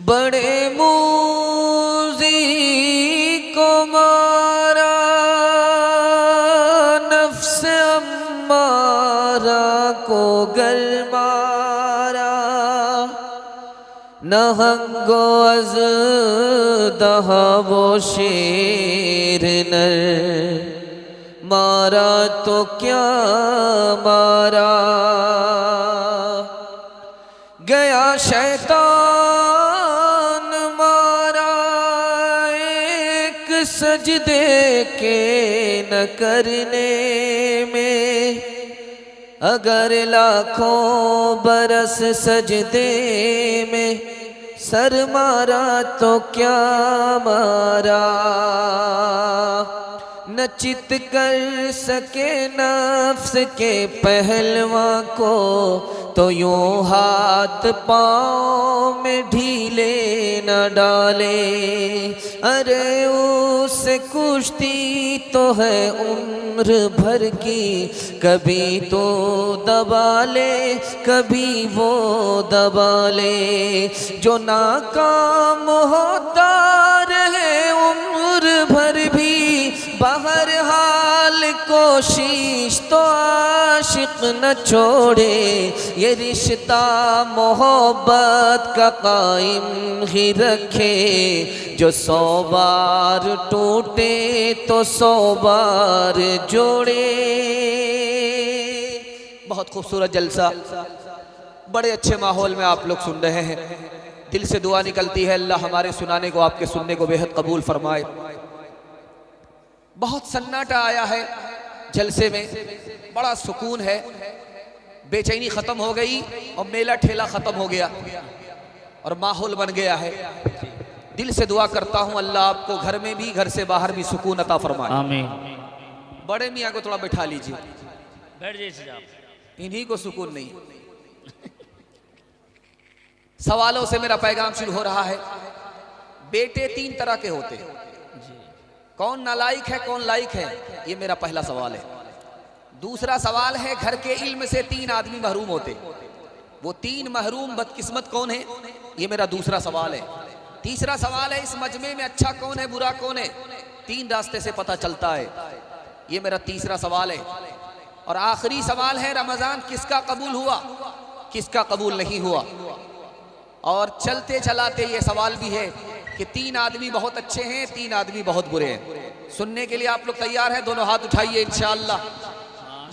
बड़े मूज़ी को मारा नफ्स अम्मारा को गल मारा नहंगो अज़ दहा वो शेर नर मारा तो क्या मारा गया शैतान मारा एक सजदे के न करने में अगर लाखों बरस सजदे में सर मारा तो क्या मारा न चित कर सके नफ्स के पहलवा को तो यूं हाथ पाँव में ढीले न डाले। अरे उससे कुश्ती तो है उम्र भर की कभी तो दबा ले कभी वो दबा ले। जो नाकाम होता रहे उम्र भर भी बहर हाल कोशिश तो आशिक न छोड़े। ये रिश्ता मोहब्बत का कायम ही रखे। जो 100 बार टूटे तो 100 बार जोड़े। बहुत खूबसूरत जलसा बड़े अच्छे माहौल में आप लोग सुन रहे हैं। दिल से दुआ निकलती है अल्लाह हमारे सुनाने को आपके सुनने को बेहद कबूल फरमाए। बहुत सन्नाटा आया है जलसे में, बड़ा सुकून है, बेचैनी खत्म हो गई और मेला ठेला खत्म हो गया और माहौल बन गया है। दिल से दुआ करता हूं अल्लाह आपको घर में भी घर से बाहर भी सुकून अता फरमाए। आमीन। बड़े मियाँ को थोड़ा बैठा लीजिए, बैठ जाइए, इन्हीं को सुकून नहीं। सवालों से मेरा पैगाम शुरू हो रहा है। बेटे 3 तरह के होते हैं, कौन नालायक है कौन लायक है, ये मेरा पहला सवाल है। दूसरा सवाल है घर के इल्म से 3 आदमी महरूम होते, वो 3 महरूम बदकिस्मत कौन है, ये मेरा दूसरा सवाल है। तीसरा सवाल है इस मजमे में अच्छा कौन है बुरा कौन है, 3 रास्ते से पता चलता है, ये मेरा तीसरा सवाल है। और आखिरी सवाल है रमजान किसका कबूल हुआ किसका कबूल नहीं हुआ। और चलते चलाते ये सवाल भी है कि 3 आदमी बहुत अच्छे हैं 3 आदमी बहुत बुरे हैं। सुनने के लिए आप लोग तैयार हैं? दोनों हाथ उठाइए इंशाअल्लाह।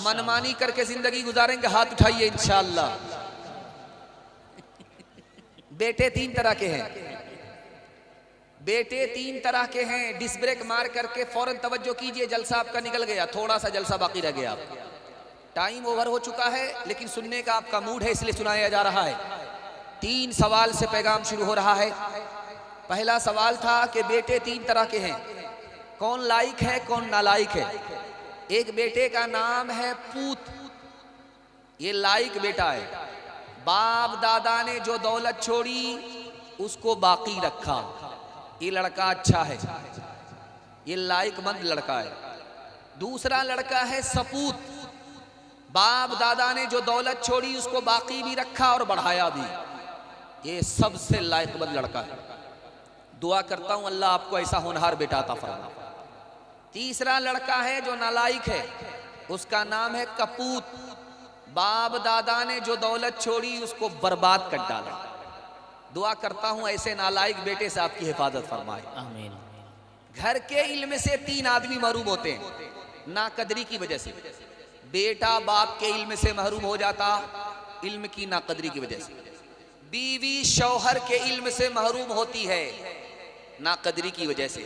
मनमानी करके जिंदगी गुजारेंगे, हाथ उठाइए इंशाअल्लाह। बेटे 3 तरह के हैं, बेटे 3 तरह के हैं। डिस्क ब्रेक मार करके फौरन तवज्जो कीजिए, जलसा आपका निकल गया, थोड़ा सा जलसा बाकी रह गया। टाइम ओवर हो चुका है लेकिन सुनने का आपका मूड है इसलिए सुनाया जा रहा है। 3 सवाल से पैगाम शुरू हो रहा है। पहला सवाल था कि बेटे 3 तरह के हैं, कौन लायक है कौन नालायक है। एक बेटे का नाम है पूत, ये लायक बेटा है, बाप दादा ने जो दौलत छोड़ी उसको बाकी रखा, ये लड़का अच्छा है। ये लायकमंद लड़का है। दूसरा लड़का है सपूत, बाप दादा ने जो दौलत छोड़ी उसको बाकी भी रखा और बढ़ाया भी। ये सबसे लायकमंद लड़का है। दुआ करता हूं अल्लाह आपको ऐसा होनहार बेटा अता फरमाए। तीसरा लड़का है जो नालायक है, उसका नाम है कपूत, बाप दादा ने जो दौलत छोड़ी उसको बर्बाद कर डाला। दुआ करता हूं ऐसे नालायक बेटे से आपकी हिफाजत फरमाए, आमीन। घर के इल्म से 3 आदमी महरूम होते हैं नाकदरी की वजह से। बेटा बाप के इल्म से महरूम हो जाता इल्म की नाकदरी की वजह से। बीवी शौहर के इल्म से महरूम होती है नाकदरी की वजह से।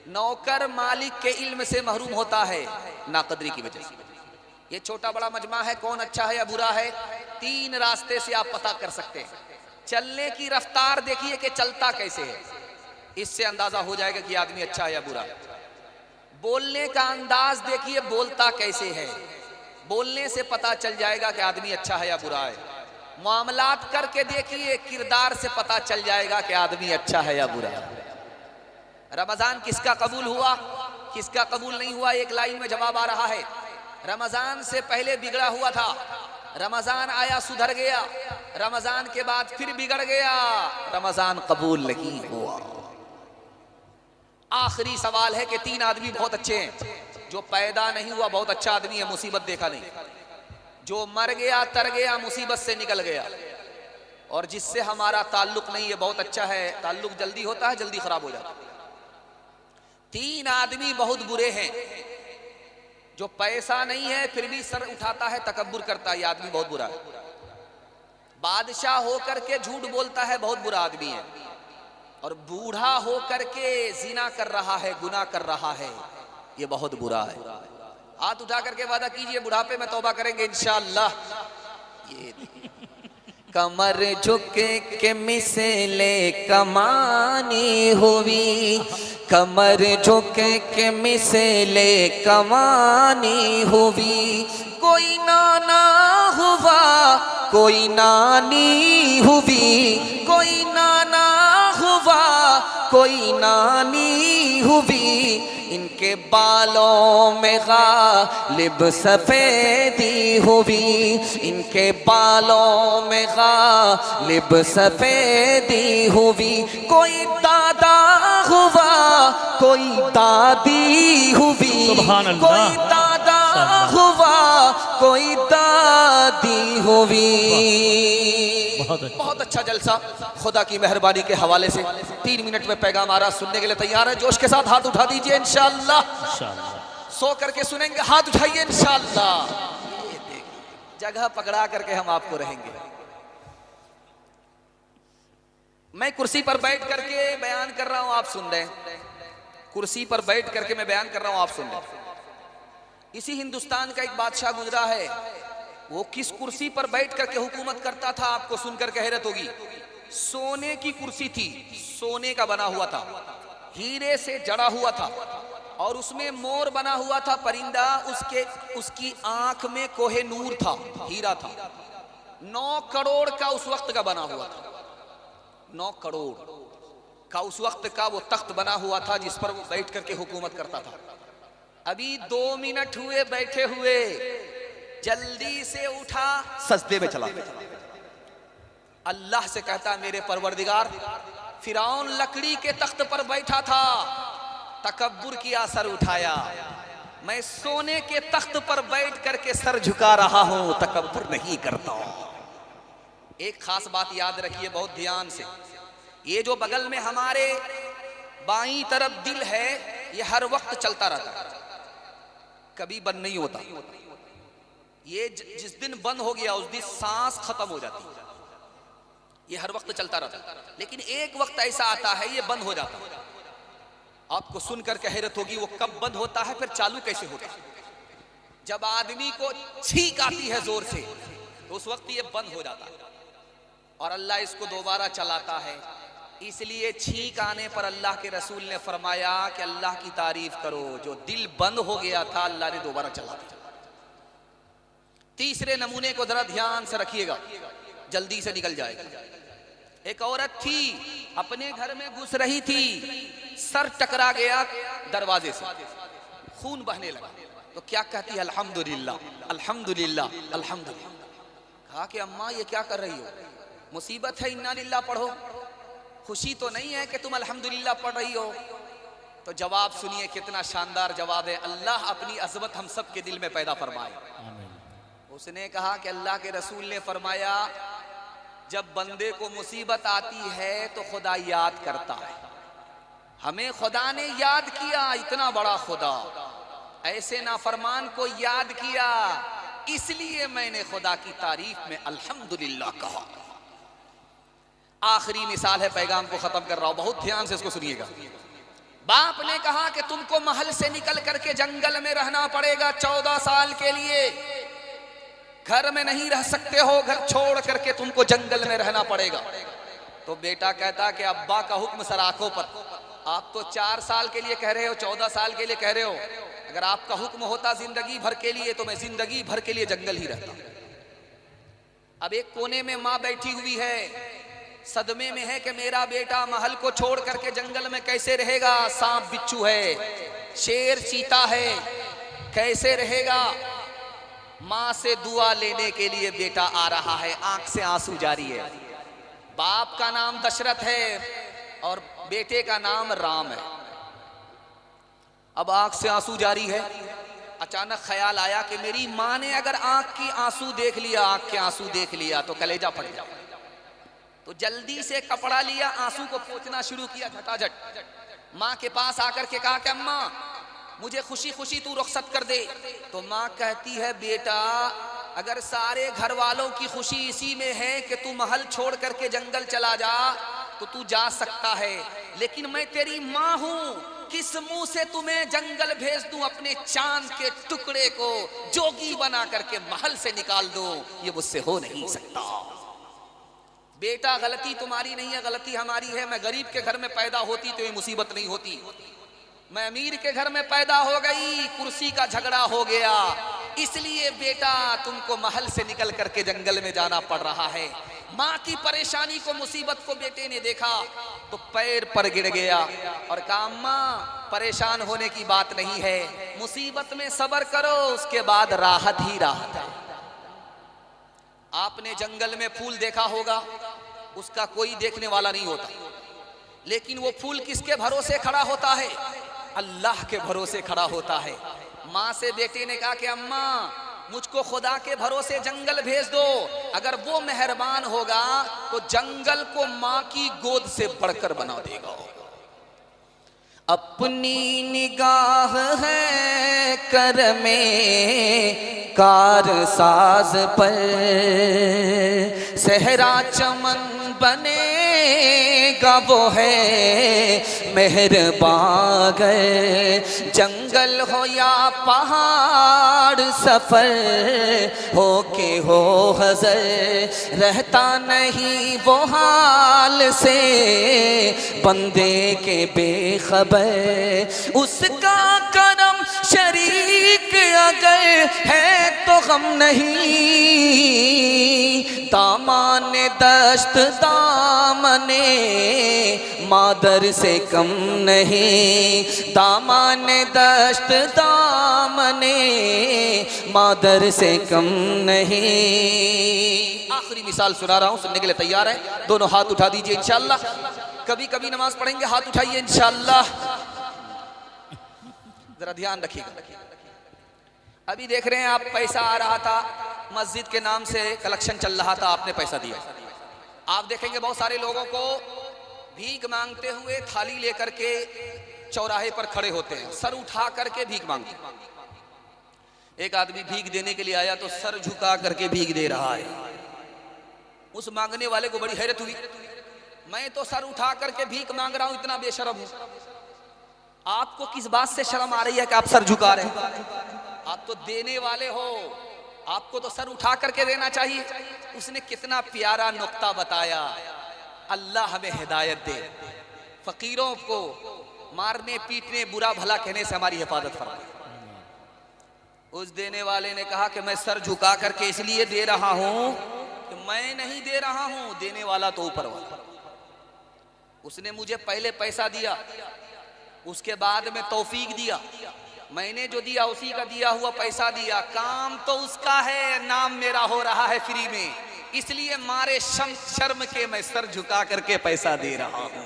नौकर मालिक के इल्म से महरूम होता है नाकदरी की वजह से। ये छोटा बड़ा मजमा है, कौन अच्छा है या बुरा है 3 रास्ते से आप पता कर सकते हैं। चलने की रफ्तार देखिए कि चलता कैसे है, इससे अंदाजा हो जाएगा कि आदमी अच्छा है या बुरा। बोलने का अंदाज देखिए बोलता कैसे है, बोलने से पता चल जाएगा कि आदमी अच्छा है या बुरा है। मामलात करके देखिए किरदार से पता चल जाएगा कि आदमी अच्छा है या बुरा है। रमजान किसका कबूल हुआ किसका कबूल नहीं हुआ, एक लाइन में जवाब आ रहा है। रमजान से पहले बिगड़ा हुआ था, रमजान आया सुधर गया, रमजान के बाद फिर बिगड़ गया, रमजान कबूल नहीं हुआ। आखिरी सवाल है कि 3 आदमी बहुत अच्छे हैं। जो पैदा नहीं हुआ बहुत अच्छा आदमी है, मुसीबत देखा नहीं। जो मर गया तर गया, मुसीबत से निकल गया। और जिससे हमारा ताल्लुक नहीं है बहुत अच्छा है, ताल्लुक जल्दी होता है जल्दी खराब हो जाता है। 3 आदमी बहुत बुरे हैं। जो पैसा नहीं है फिर भी सर उठाता है, तकब्बुर करता है, ये आदमी बहुत बुरा है। बादशाह होकर के झूठ बोलता है, बहुत बुरा आदमी है। और बूढ़ा होकर के जिना कर रहा है, गुनाह कर रहा है, ये बहुत बुरा है। हाथ उठा करके वादा कीजिए बुढ़ापे में तौबा करेंगे इंशाअल्लाह। ये कमर झुके के मिसले कमानी हुई, कमर झुके के मिसले कमानी हुई। कोई नाना हुआ कोई नानी हुई, कोई नाना हुआ कोई नानी हुई। इनके बालों में गालिब सफेदी हुई, इनके बालों में गालिब सफेदी हुई। कोई दादा हुआ कोई दादी हुई, कोई दादा हुआ कोई दादी हुई। बहुत अच्छा जलसा खुदा की मेहरबानी के हवाले से 3 मिनट में पैगाम आ रहा, सुनने के लिए तैयार है? जोश के साथ हाथ उठा दीजिए इंशाअल्लाह। सो करके सुनेंगे, हाथ उठाइए इंशाअल्लाह। जगह पकड़ा करके हम आपको रहेंगे। मैं कुर्सी पर बैठ करके बयान कर रहा हूं, आप सुन रहे हैं। कुर्सी पर बैठ करके मैं बयान कर रहा हूं, आप सुन रहे हैं। इसी हिंदुस्तान का एक बादशाह गुजरा है, वो किस कुर्सी पर बैठ करके हुकूमत करता था आपको सुनकर हैरत होगी। सोने की कुर्सी थी, सोने का बना हुआ था, हीरे से जड़ा हुआ था और उसमें मोर बना हुआ था परिंदा। उसकी आंख में कोहे नूर था, हीरा था। 9 करोड़ का उस वक्त का बना हुआ था, 9 करोड़ का उस वक्त का वो तख्त बना हुआ था जिस पर वो बैठ करके हुकूमत करता था। अभी 2 मिनट हुए बैठे हुए, जल्दी से उठा, सजदे में चला, अल्लाह से कहता मेरे परवरदिगार, फिरौन लकड़ी के तख्त पर बैठा था, तकब्बुर किया, सर उठाया। मैं सोने के तख्त पर बैठ करके सर झुका रहा हूं, तकब्बुर नहीं करता। एक खास बात याद रखिए बहुत ध्यान से, ये जो बगल में हमारे बाईं तरफ दिल है, ये हर वक्त चलता रहता है, कभी बंद नहीं होता। ये जिस दिन बंद हो गया उस दिन सांस खत्म हो जाती है। ये हर वक्त चलता रहता है, लेकिन एक वक्त ऐसा आता है ये बंद हो जाता है। आपको सुनकर के हैरत होगी वो कब बंद होता है, फिर चालू कैसे होता है। जब आदमी को छींक आती है जोर से तो उस वक्त ये बंद हो जाता है और अल्लाह इसको दोबारा चलाता है। इसलिए छींक आने पर अल्लाह के रसूल ने फरमाया कि अल्लाह की तारीफ करो, जो दिल बंद हो गया था अल्लाह ने दोबारा चला दिया। तीसरे नमूने को जरा ध्यान से रखिएगा, जल्दी से निकल जाएगा। एक औरत थी, अपने घर में घुस रही थी, सर टकरा गया दरवाजे से, खून बहने लगा। तो क्या कहती है? अल्हम्दुलिल्लाह अल्हम्दुलिल्लाह अल्हम्दुलिल्लाह। कहा कि अम्मा ये क्या कर रही हो? मुसीबत है, इन्ना लिल्लाह पढ़ो। खुशी तो नहीं है कि तुम अल्हम्दुलिल्लाह पढ़ रही हो? तो जवाब सुनिए, कितना शानदार जवाब है। अल्लाह अपनी अज़मत हम सब के दिल में पैदा फरमाए। उसने कहा कि अल्लाह के रसूल ने फरमाया, जब बंदे को मुसीबत आती है तो खुदा याद करता है। हमें खुदा ने याद किया, इतना बड़ा खुदा ऐसे नाफरमान को याद किया, इसलिए मैंने खुदा की तारीफ में अल्हम्दुलिल्लाह कहा। आखिरी मिसाल है, पैगाम को खत्म कर रहा हूं, बहुत ध्यान से इसको सुनिएगा। बाप ने कहा कि तुमको महल से निकल करके जंगल में रहना पड़ेगा 14 साल के लिए, घर में नहीं रह सकते हो, घर छोड़ करके तुमको जंगल में रहना पड़ेगा। तो बेटा कहता कि अब्बा का हुक्म सर आंखों पर, आप तो 4 साल के लिए कह रहे हो, 14 साल के लिए कह रहे हो, अगर आपका हुक्म होता जिंदगी भर के लिए तो मैं जिंदगी भर के लिए जंगल ही रहता। अब एक कोने में माँ बैठी हुई है, सदमे में है कि मेरा बेटा महल को छोड़ करके जंगल में कैसे रहेगा, सांप बिच्छू है, शेर चीता है, कैसे रहेगा। माँ से दुआ लेने के लिए बेटा आ रहा है, आंख से आंसू जारी है। बाप का नाम दशरथ है और बेटे का नाम राम है। अब आंख से आंसू जारी है। अचानक ख्याल आया कि मेरी माँ ने अगर आंख की आंसू देख लिया, आंख के आंसू देख लिया तो कलेजा फट जाए। तो जल्दी से कपड़ा लिया, आंसू को पोंछना शुरू किया झटाझट। माँ के पास आकर के कहा कि अम्मा मुझे खुशी खुशी तू रुखसत कर दे। तो माँ कहती है, बेटा अगर सारे घर वालों की खुशी इसी में है कि तू महल छोड़ करके जंगल चला जा तो तू जा सकता है, लेकिन मैं तेरी माँ हूं, किस मुंह से तुम्हें जंगल भेज दूं, अपने चांद के टुकड़े को जोगी बना करके महल से निकाल दूं, ये मुझसे हो नहीं सकता। बेटा गलती तुम्हारी नहीं है, गलती हमारी है। मैं गरीब के घर में पैदा होती तो ये मुसीबत नहीं होती, मैं अमीर के घर में पैदा हो गई, कुर्सी का झगड़ा हो गया, इसलिए बेटा तुमको महल से निकल करके जंगल में जाना पड़ रहा है। माँ की परेशानी को, मुसीबत को बेटे ने देखा तो पैर पर गिर गया और कहा, अम्मा परेशान होने की बात नहीं है, मुसीबत में सब्र करो, उसके बाद राहत ही राहत है। आपने जंगल में फूल देखा होगा, उसका कोई देखने वाला नहीं होता, लेकिन वो फूल किसके भरोसे खड़ा होता है? अल्लाह के भरोसे खड़ा होता है। माँ से बेटे ने कहा कि अम्मा मुझको खुदा के भरोसे जंगल भेज दो, अगर वो मेहरबान होगा तो जंगल को माँ की गोद से बढ़कर बना देगा। अपनी निगाह है कर में कारसाज पर, सहरा चमन बनेगा वो है मेहरबान। जंगल हो या पहाड़, सफर हो के हो हज़र, रहता नहीं वो हाल से बंदे के बेखबर। उसका करम शरीक अगर है तो गम नहीं, दामाने दश्त दामने मादर से कम नहीं, दामाने दश्त दामने मादर से कम नहीं। आखिरी मिसाल सुना रहा हूं, सुनने के लिए तैयार है? दोनों हाथ उठा दीजिए इंशाअल्लाह। कभी कभी नमाज पढ़ेंगे, हाथ उठाइए इंशाअल्लाह, जरा ध्यान रखिएगा। अभी देख रहे हैं आप, पैसा आ रहा था, मस्जिद के नाम से कलेक्शन चल रहा था, आपने पैसा दिया। आप देखेंगे बहुत सारे लोगों को भीख मांगते हुए थाली लेकर के चौराहे पर खड़े होते हैं, सर उठा करके भीख मांगते हैं। एक आदमी भीख देने के लिए आया तो सर झुका करके भीख दे रहा है। उस मांगने वाले को बड़ी हैरत हुई, मैं तो सर उठा करके भीख मांग रहा हूं, इतना बेशर्म हूं, आपको किस बात से शर्म आ रही है कि आप सर झुका रहे हैं? आप तो देने वाले हो, आपको तो सर उठा करके देना चाहिए। उसने कितना प्यारा नुक्ता बताया। अल्लाह हमें हिदायत दे, फकीरों को मारने पीटने बुरा भला कहने से हमारी हिफाजत फरमाए। उस देने वाले ने कहा कि मैं सर झुका करके इसलिए दे रहा हूं कि मैं नहीं दे रहा हूं, देने वाला तो ऊपर वाला। उसने मुझे पहले पैसा दिया, उसके बाद में तौफीक दिया, मैंने जो दिया उसी का दिया हुआ पैसा दिया, काम तो उसका है, नाम मेरा हो रहा है फ्री में, इसलिए मारे शर्म के मैं सर झुका करके पैसा दे रहा हूं।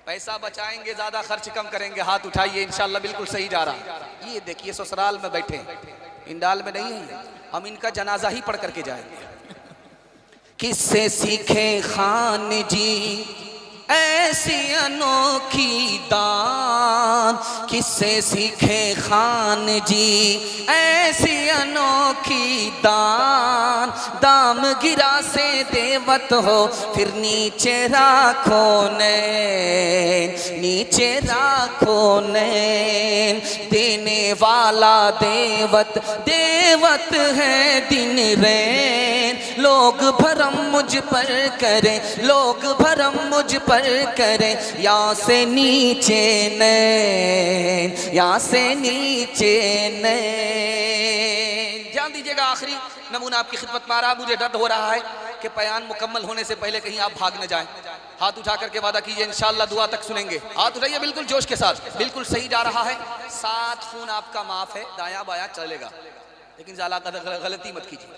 पैसा बचाएंगे, ज्यादा खर्च कम करेंगे। हाथ उठाइए, इंशाल्लाह बिल्कुल सही जा रहा है। ये देखिए ससुराल में बैठे, इंडाल में नहीं है, हम इनका जनाजा ही पढ़ करके जाएंगे। किससे सीखे खान जी ऐसी अनोखी दान, किससे सीखे खान जी ऐसी अनोखी दान, दाम गिरा से देवत हो फिर नीचे राखो ने, नीचे राखो ने, देने वाला देवत, देवत है दिन रैन, लोग भरम मुझ पर करें, लोग भरम मुझ पर करें, यहाँ से नीचे नैन, यहाँ से नीचे नैन। ध्यान दीजिएगा, आखिरी नमूना आपकी खिदमत में आ रहा। मुझे डर हो रहा है कि बयान मुकम्मल होने से पहले कहीं आप भाग न जाएं। हाथ उठा करके वादा कीजिए, इंशाअल्लाह दुआ तक सुनेंगे। हाथ उठाइए बिल्कुल जोश के साथ, बिल्कुल सही जा रहा है। 7 खून आपका माफ है, दाया बाया चलेगा, लेकिन ज़ाला गलती मत कीजिए।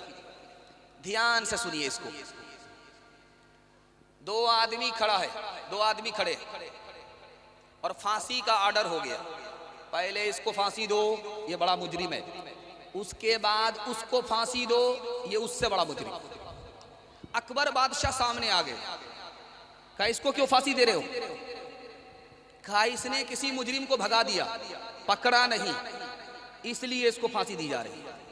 ध्यान से सुनिए इसको। 2 आदमी खड़ा है, 2 आदमी खड़े और फांसी का ऑर्डर हो गया। पहले इसको फांसी दो, ये बड़ा मुजरिम है, उसके बाद उसको फांसी दो, ये उससे बड़ा मुजरिम। अकबर बादशाह सामने आ गए, कहा इसको क्यों फांसी दे रहे हो? कहा इसने किसी मुजरिम को भगा दिया, पकड़ा नहीं, इसलिए इसको फांसी दी जा रही है।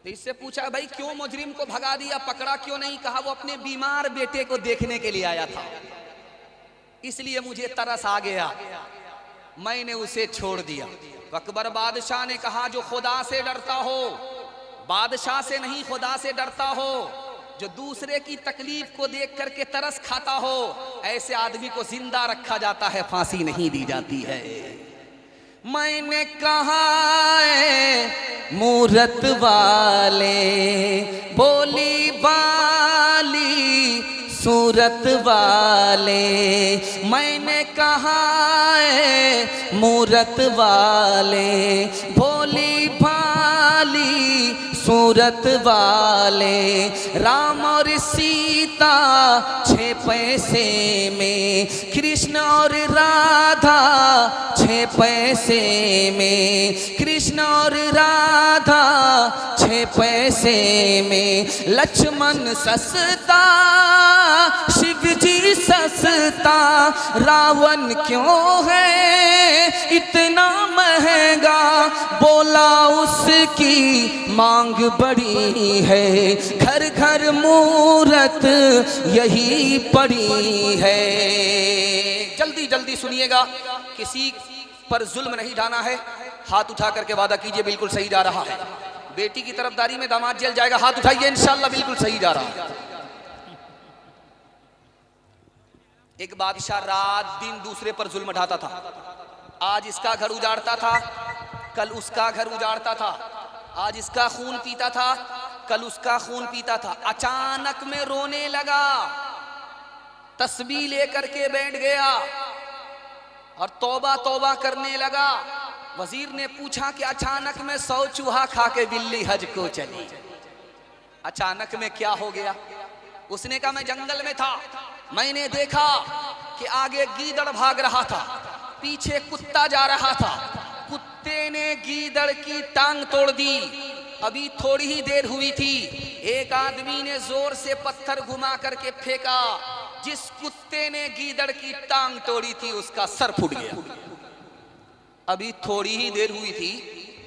तो इससे पूछा भाई क्यों मुजरिम को भगा दिया, पकड़ा क्यों नहीं? कहा वो अपने बीमार बेटे को देखने के लिए आया था, इसलिए मुझे तरस आ गया, मैंने उसे छोड़ दिया। तो अकबर बादशाह ने कहा जो खुदा से डरता हो, बादशाह से नहीं खुदा से डरता हो, जो दूसरे की तकलीफ को देख करके तरस खाता हो, ऐसे आदमी को जिंदा रखा जाता है, फांसी नहीं दी जाती है। मैंने कहा मूरत वाले, बोली बाली सूरत वाले, मैंने कहा मूरत वाले, भोली भाली सूरत वाले, राम और सीता 6 पैसे में, कृष्ण और राधा 6 पैसे में, कृष्ण और राधा 6 पैसे में, लक्ष्मण सस्ता शिव जी सस्ता, रावण क्यों है इतना महंगा, बोला उसकी मांग बड़ी है, घर घर मूरत यही पड़ी है। जल्दी जल्दी सुनिएगा, किसी पर जुल्म नहीं ढाना है। हाथ उठा करके वादा कीजिए, बिल्कुल सही जा रहा है। बेटी की तरफदारी में दामाद जेल जाएगा, हाथ उठाइए, इंशाअल्लाह बिल्कुल सही जा रहा है। एक बादशाह रात दिन दूसरे पर जुल्म ढाता था, आज इसका घर उजाड़ता था, कल उसका घर उजाड़ता था, आज इसका खून पीता था, कल उसका खून पीता था। अचानक में रोने लगा, तस्बीह लेकर के बैठ गया और तौबा तौबा करने लगा। वजीर ने पूछा कि अचानक में 100 चूहा खा के बिल्ली हज को चली, अचानक में क्या हो गया? उसने कहा मैं जंगल में था, मैंने देखा कि आगे गीदड़ भाग रहा था, पीछे कुत्ता जा रहा था, कुत्ते ने गीदड़ की टांग तोड़ दी। अभी थोड़ी ही देर हुई थी, एक आदमी ने जोर से पत्थर घुमा करके फेंका, जिस कुत्ते ने गीदड़ की टांग तोड़ी थी उसका सर फूट गया। अभी थोड़ी ही देर हुई थी,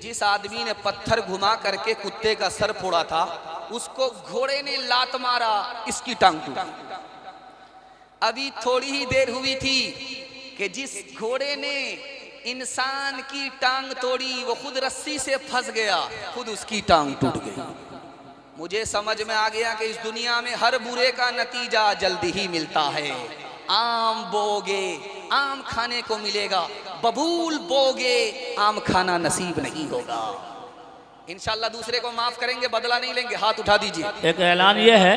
जिस आदमी ने पत्थर घुमा करके कुत्ते का सर फोड़ा था, उसको घोड़े ने लात मारा, इसकी टांग टूटी। अभी थोड़ी ही देर हुई थी कि जिस घोड़े ने इंसान की टांग तोड़ी, वो खुद रस्सी से फंस गया, खुद उसकी टांग टूट गई। मुझे समझ में आ गया कि इस दुनिया में हर बुरे का नतीजा जल्दी ही मिलता है। आम बोगे आम खाने को मिलेगा, बबूल बोगे आम खाना नसीब नहीं होगा। इंशाल्लाह दूसरे को माफ करेंगे, बदला नहीं लेंगे। हाथ उठा दीजिए। एक ऐलान ये है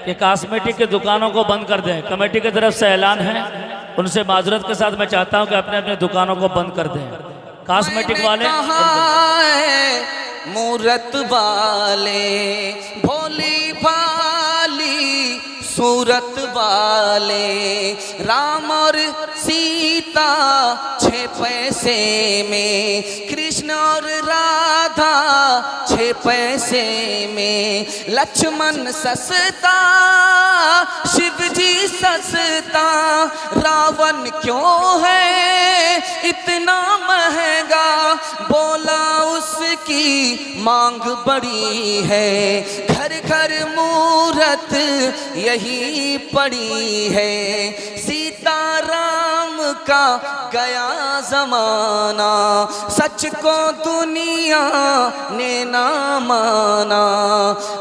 कि कॉस्मेटिक की दुकानों को बंद कर दें, कमेटी की तरफ से ऐलान है। उनसे माजरत के साथ मैं चाहता हूं कि अपने अपने दुकानों को बंद कर दें। कॉस्मेटिक वाले मूरत वाले, भोली भाली सूरत वाले, राम और सीता 6 पैसे में, कृष्ण और राधा 6 पैसे में, लक्ष्मण सस्ता शिव जी सस्ता, रावण क्यों है इतना महंगा, बोला उसकी मांग बड़ी है, घर घर मूरत यही पड़ी है, सीताराम का गया जमाना, सच को दुनिया ने ना माना,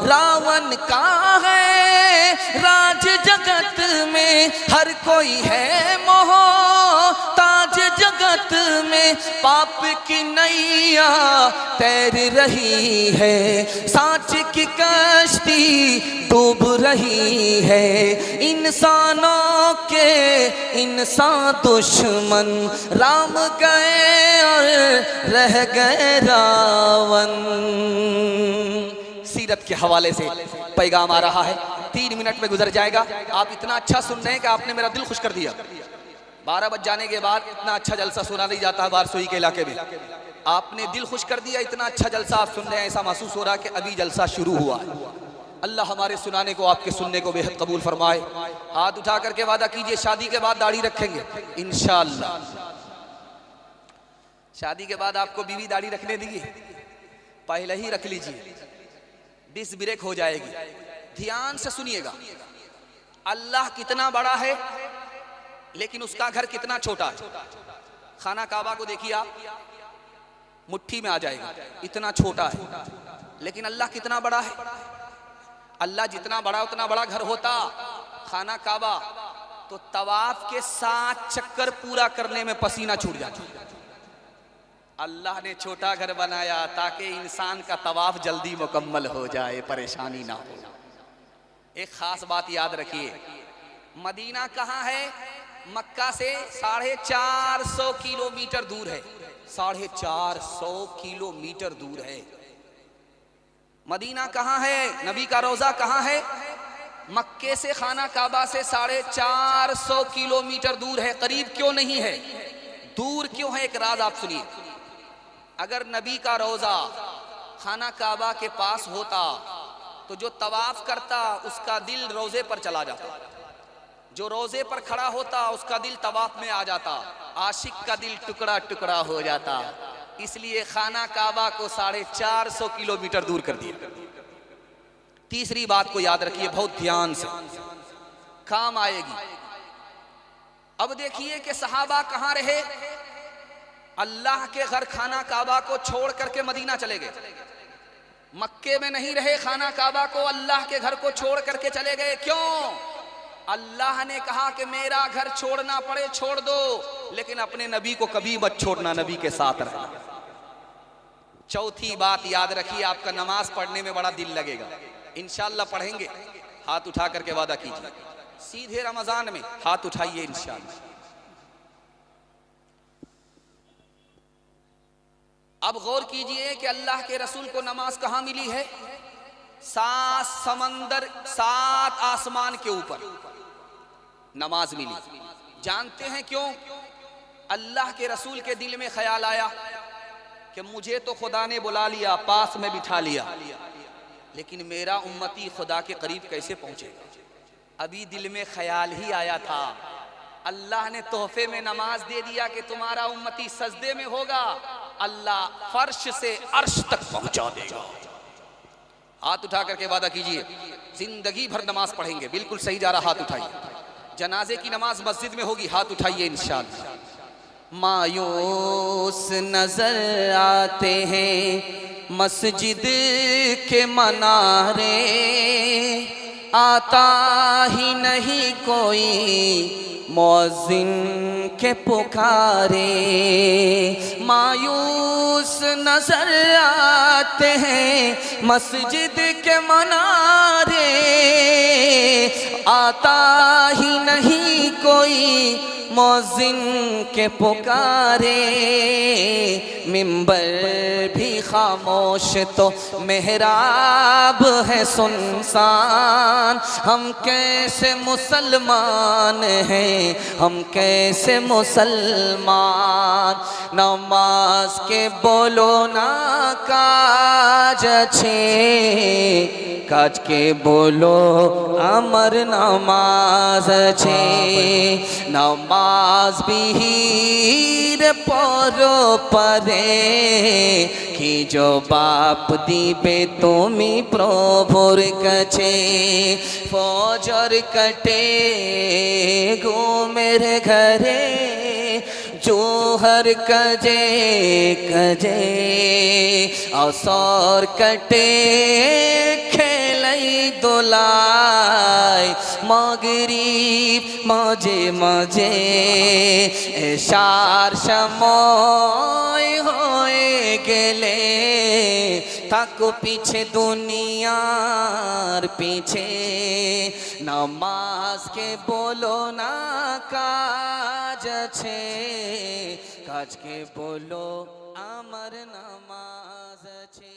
रावण का है राज जगत में, हर कोई है मोहताज जगत में, पाप की नैया तैर रही है, सांच की कश्ती डूब रही है, इंसानों के इंसान दुश्मन, राम गए और रह गए रावण। सीरत के हवाले से पैगाम आ रहा है, 3 मिनट में गुजर जाएगा। आप इतना अच्छा सुन रहे हैं कि आपने मेरा दिल खुश कर दिया। 12 बज जाने के बाद इतना अच्छा जलसा सुना नहीं जाता बारसोई के इलाके में। आपने दिल खुश कर दिया, इतना अच्छा जलसा आप सुन रहे हैं, ऐसा महसूस हो रहा है कि अभी जलसा शुरू हुआ है। अल्लाह हमारे सुनाने को, आपके सुनने को बेहद कबूल फरमाए। हाथ उठा करके वादा कीजिए शादी के बाद दाढ़ी रखेंगे इंशाअल्लाह। शादी के बाद आपको बीवी दाढ़ी रखने देगी, पहले ही रख लीजिए, डिस्क ब्रेक हो जाएगी। ध्यान से सुनिएगा, अल्लाह कितना बड़ा है लेकिन उसका घर कितना छोटा है। खाना काबा को देखिए आप, मुट्ठी में आ जाएगा, इतना छोटा है, लेकिन अल्लाह कितना बड़ा है। अल्लाह जितना बड़ा उतना बड़ा घर होता खाना काबा, तो तवाफ के 7 चक्कर पूरा करने में पसीना छूट जाता। अल्लाह ने छोटा घर बनाया ताकि इंसान का तवाफ जल्दी मुकम्मल हो जाए, परेशानी ना हो। एक खास बात याद रखिए, मदीना कहाँ है? मक्का से 450 किलोमीटर दूर है। 450 किलोमीटर दूर है। मदीना कहाँ है? नबी का रोजा कहाँ है? मक्के से खाना काबा से 450 किलोमीटर दूर है। करीब क्यों नहीं है? दूर क्यों है? एक राज आप सुनिए। अगर नबी का रोजा खाना काबा के पास होता तो जो तवाफ करता उसका दिल रोजे पर चला जाता, जो रोजे पर खड़ा होता उसका दिल तवाफ में आ जाता, आशिक का दिल टुकड़ा टुकड़ा हो जाता। इसलिए खाना काबा को 450 किलोमीटर दूर कर दिया। तीसरी बात को याद रखिए, बहुत ध्यान से, काम आएगी। अब देखिए कि सहाबा कहां रहे? अल्लाह के घर खाना काबा को छोड़ करके मदीना चले गए। मक्के में नहीं रहे, खाना काबा को, अल्लाह के घर को छोड़ करके चले गए। क्यों? अल्लाह ने कहा कि मेरा घर छोड़ना पड़े छोड़ दो, लेकिन अपने नबी को कभी मत छोड़ना, नबी के साथ रहना। चौथी बात याद रखिए, आपका नमाज पढ़ने में बड़ा दिल लगेगा। इंशाअल्लाह पढ़ेंगे। हाथ उठा करके वादा कीजिए, सीधे रमजान में हाथ उठाइए इंशाअल्लाह। अब गौर कीजिए कि अल्लाह के रसूल को नमाज कहां मिली है? 7 समंदर 7 आसमान के ऊपर नमाज मिली। जानते हैं क्यों? अल्लाह के रसूल के दिल में ख्याल आया कि मुझे तो खुदा ने बुला लिया, पास में बिठा लिया, लेकिन मेरा उम्मती खुदा के करीब कैसे पहुंचेगा? अभी दिल में ख्याल ही आया था। अल्लाह ने तोहफे में नमाज दे दिया कि तुम्हारा उम्मती सजदे में होगा, अल्लाह फर्श से अर्श तक पहुंचा देगा। हाथ उठा करके वादा कीजिए, जिंदगी भर नमाज पढ़ेंगे। बिल्कुल सही जा रहा, हाथ उठाइए। जनाजे की नमाज मस्जिद में होगी, हाथ उठाइए इंशाअल्लाह। मायूस नजर आते हैं मस्जिद के मनारे, आता ही नहीं कोई मुअज्जिन के पुकारे। मायूस नजर आते हैं मस्जिद के मनारे, आता ही नहीं कोई मौज़िन के पुकारे। मिंबर भी खामोश तो मेहराब है सुनसान, हम कैसे मुसलमान हैं, हम कैसे मुसलमान। नमाज के बोलो ना काज अच्छे, काज के बोलो अमर नमाज छे। नमाज बिहीर परो परे, कि जो बाप दिबे तुमी प्रभुर कछे। फजर कटे घुमेर घरे, जोहर कजे कजे। असर कटे खेलाई दोलाई, मगरिब मजे मजे। एशार समय হয়ে গেলে থাকো পিছে দুনিয়ার পিছে। নামাজকে বলো না কাজ আছে, কাজকে বলো আমার নামাজ আছে।